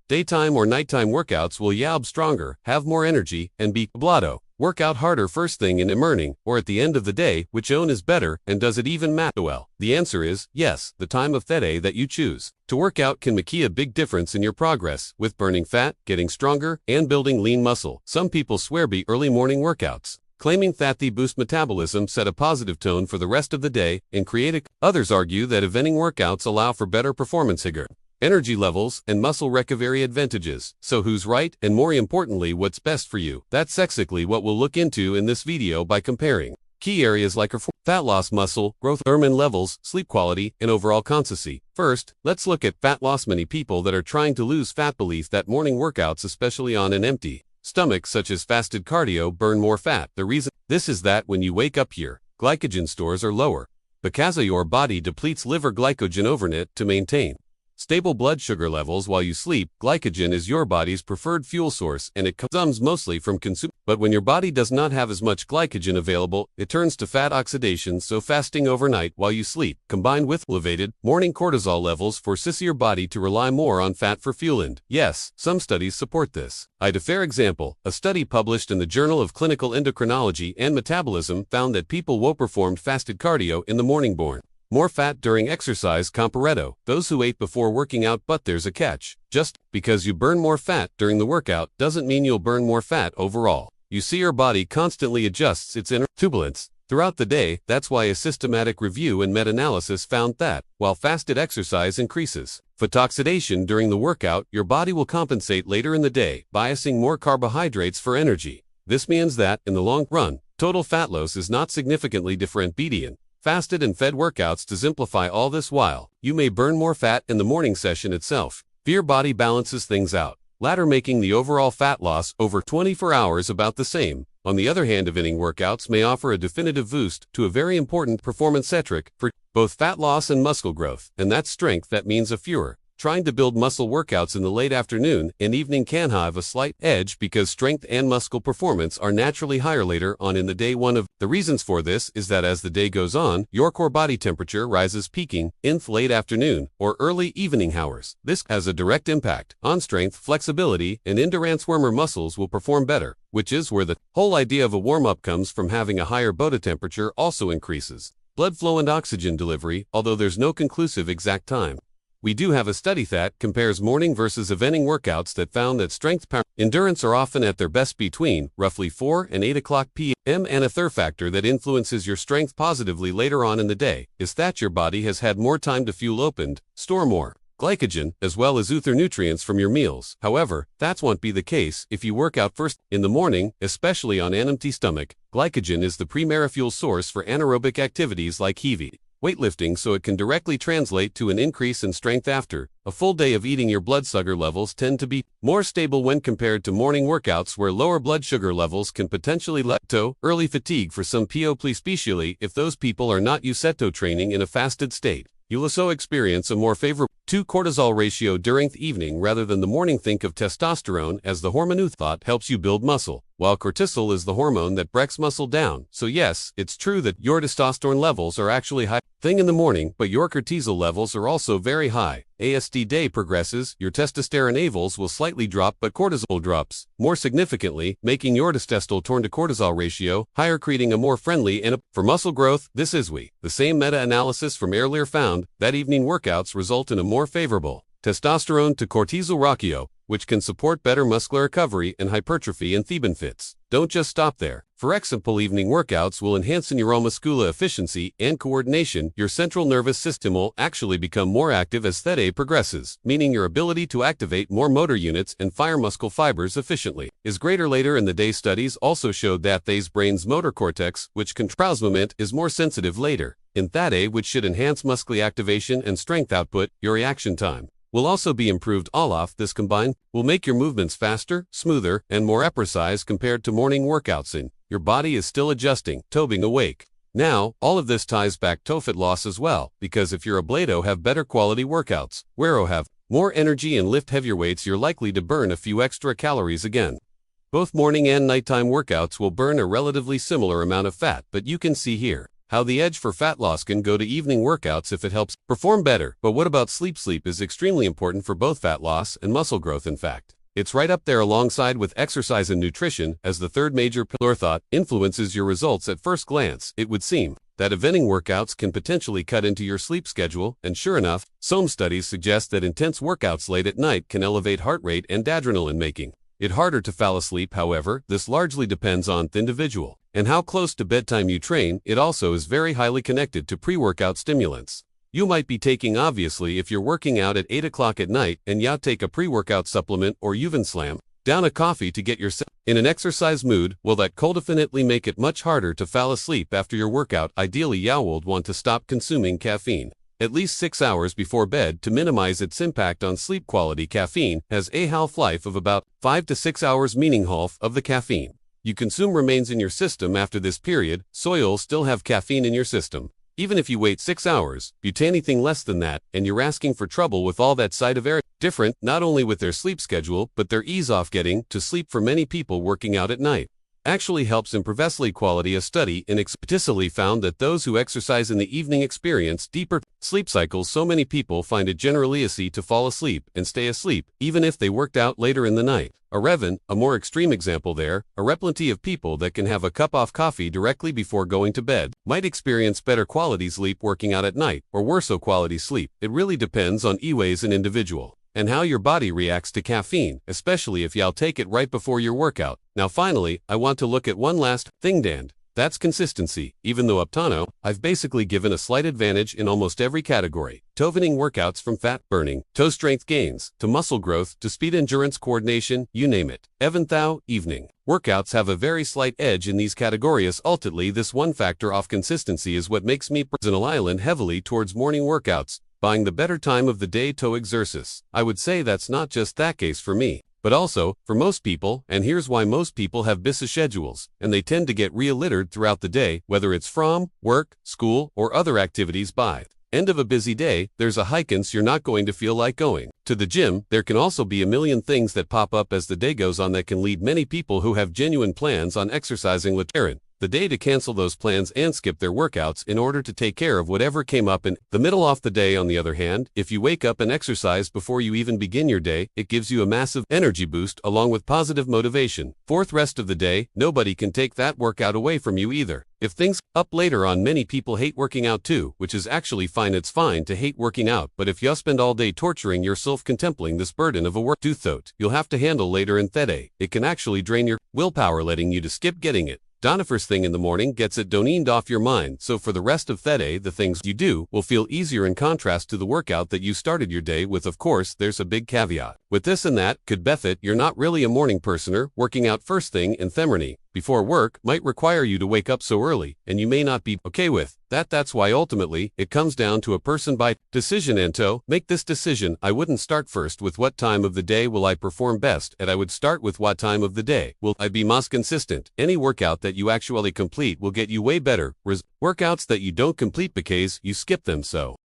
Daytime or nighttime workouts will yob stronger, have more energy, and be blotto. Work out harder first thing in the morning or at the end of the day, which one is better, and does it even matter well? The answer is yes, the time of the day that you choose to work out can make a big difference in your progress with burning fat, getting stronger, and building lean muscle. Some people swear by early morning workouts, claiming that they boost metabolism, set a positive tone for the rest of the day, and Others argue that evening workouts allow for better performance, energy levels, and muscle recovery advantages. So who's right, and more importantly, what's best for you? That's exactly what we'll look into in this video by comparing key areas like fat loss, muscle growth, hormone levels, sleep quality, and overall consistency. First, let's look at fat loss. Many people that are trying to lose fat believe that morning workouts, especially on an empty stomach such as fasted cardio, burn more fat. The reason this is that when you wake up, your glycogen stores are lower because your body depletes liver glycogen overnight to maintain stable blood sugar levels while you sleep. Glycogen is your body's preferred fuel source, and it comes mostly from consume. But when your body does not have as much glycogen available, it turns to fat oxidation. So fasting overnight while you sleep, combined with elevated morning cortisol levels, forces your body to rely more on fat for fuel. And yes, some studies support this. A fair example, a study published in the Journal of Clinical Endocrinology and Metabolism found that people who performed fasted cardio in the morning burned more fat during exercise compared to those who ate before working out. But there's a catch. Just because you burn more fat during the workout doesn't mean you'll burn more fat overall. You see, your body constantly adjusts its inner turbulence throughout the day. That's why a systematic review and meta-analysis found that while fasted exercise increases fat oxidation during the workout, your body will compensate later in the day, biasing more carbohydrates for energy. This means that, in the long run, total fat loss is not significantly different between fasted and fed workouts. To simplify all this, while you may burn more fat in the morning session itself, your body balances things out, latter making the overall fat loss over 24 hours about the same. On the other hand, evening workouts may offer a definitive boost to a very important performance metric for both fat loss and muscle growth, and that's strength. That means if you're trying to build muscle, workouts in the late afternoon and evening can have a slight edge because strength and muscle performance are naturally higher later on in the day. One of the reasons for this is that as the day goes on, your core body temperature rises, peaking in the late afternoon or early evening hours. This has a direct impact on strength, flexibility, and endurance. Warmer muscles will perform better, which is where the whole idea of a warm-up comes from. Having a higher body temperature also increases blood flow and oxygen delivery, although there's no conclusive exact time. We do have a study that compares morning versus evening workouts that found that strength, power, endurance are often at their best between roughly 4 and 8 o'clock p.m. And a third factor that influences your strength positively later on in the day is that your body has had more time to fuel up and store more glycogen, as well as other nutrients from your meals. However, that won't be the case if you work out first in the morning, especially on an empty stomach. Glycogen is the primary fuel source for anaerobic activities like heavy weightlifting, so it can directly translate to an increase in strength after a full day of eating. Your blood sugar levels tend to be more stable when compared to morning workouts, where lower blood sugar levels can potentially lead to early fatigue for some people, especially if those people are not used to training in a fasted state. You'll also experience a more favorable cortisol ratio during the evening rather than the morning. Think of testosterone as the hormone that helps you build muscle, while cortisol is the hormone that breaks muscle down. So yes, it's true that your testosterone levels are actually high in the morning, but your cortisol levels are also very high. As the day progresses, your testosterone levels will slightly drop, but cortisol drops more significantly, making your testosterone to cortisol ratio higher, creating a more friendly and for muscle growth. This is the same meta-analysis from earlier found that evening workouts result in a more favorable testosterone to cortisol ratio, which can support better muscular recovery and hypertrophy in the benefits. Don't just stop there. For example, evening workouts will enhance neuromuscular efficiency and coordination. Your central nervous system will actually become more active as the day progresses, meaning your ability to activate more motor units and fire muscle fibers efficiently is greater later in the day. Studies also showed that the brain's motor cortex, which controls movement, is more sensitive later in the day, which should enhance muscle activation and strength output. Your reaction time will also be improved. All of this combined will make your movements faster, smoother, and more precise compared to morning workouts, and your body is still adjusting to being awake. Now, all of this ties back to fat loss as well, because if you're able to have better quality workouts, where you have more energy and lift heavier weights, you're likely to burn a few extra calories again. Both morning and nighttime workouts will burn a relatively similar amount of fat, but you can see here how the edge for fat loss can go to evening workouts if it helps perform better. But what about sleep? Sleep is extremely important for both fat loss and muscle growth. In fact, it's right up there alongside with exercise and nutrition as the third major pillar. Thought influences your results. At first glance, it would seem that evening workouts can potentially cut into your sleep schedule, and sure enough, some studies suggest that intense workouts late at night can elevate heart rate and adrenaline, making it harder to fall asleep. However, this largely depends on the individual and how close to bedtime you train. It also is very highly connected to pre-workout stimulants you might be taking. Obviously, if you're working out at 8 o'clock at night and you take a pre-workout supplement or even slam down a coffee to get yourself in an exercise mood, well, that could definitely make it much harder to fall asleep after your workout. Ideally, you would want to stop consuming caffeine at least 6 hours before bed to minimize its impact on sleep quality. Caffeine has a half-life of about 5 to 6 hours, meaning half of the caffeine you consume remains in your system after this period, so you'll still have caffeine in your system. Even if you wait 6 hours, you take anything less than that, and you're asking for trouble with all that side of air. Different, not only with their sleep schedule, but their ease off getting to sleep. For many people, working out at night actually helps improve sleep quality. A study in explicitly found that those who exercise in the evening experience deeper sleep cycles. So many people find it generally easy to fall asleep and stay asleep, even if they worked out later in the night. A more extreme example there, plenty of people that can have a cup of coffee directly before going to bed might experience better quality sleep working out at night, or worse quality sleep. It really depends on ways an individual and how your body reacts to caffeine, especially if you'll take it right before your workout. Now finally, I want to look at one last thing, and that's consistency. Even though up to now, I've basically given a slight advantage in almost every category. Evening workouts, from fat burning, to strength gains, to muscle growth, to speed endurance coordination, you name it. Even though evening workouts have a very slight edge in these categories, ultimately this one factor of consistency is what makes me personal island heavily towards morning workouts, buying the better time of the day to exercise. I would say that's not just that case for me, but also for most people, and here's why. Most people have busy schedules, and they tend to get littered throughout the day, whether it's from work, school, or other activities. By end of a busy day, there's a hike, and you're not going to feel like going to the gym. There can also be a million things that pop up as the day goes on that can lead many people who have genuine plans on exercising the day to cancel those plans and skip their workouts in order to take care of whatever came up in the middle of the day. On the other hand, if you wake up and exercise before you even begin your day, it gives you a massive energy boost along with positive motivation. Fourth, rest of the day, nobody can take that workout away from you either. If things up later on, many people hate working out too, which is actually fine. It's fine to hate working out, but if you spend all day torturing yourself contemplating this burden of a work thought you'll have to handle later in the day, it can actually drain your willpower, letting you to skip getting it done first thing in the morning. Gets it don't off your mind, so for the rest of the day the things you do will feel easier in contrast to the workout that you started your day with. Of course, there's a big caveat with this, and that could Bethit you're not really a morning personer. Working out first thing in the morning before work might require you to wake up so early, and you may not be okay with that. That's why ultimately it comes down to a person by decision, and to make this decision I wouldn't start first with what time of the day will I perform best, and I would start with what time of the day will I be most consistent. Any workout that you actually complete will get you way better workouts that you don't complete because you skip them. So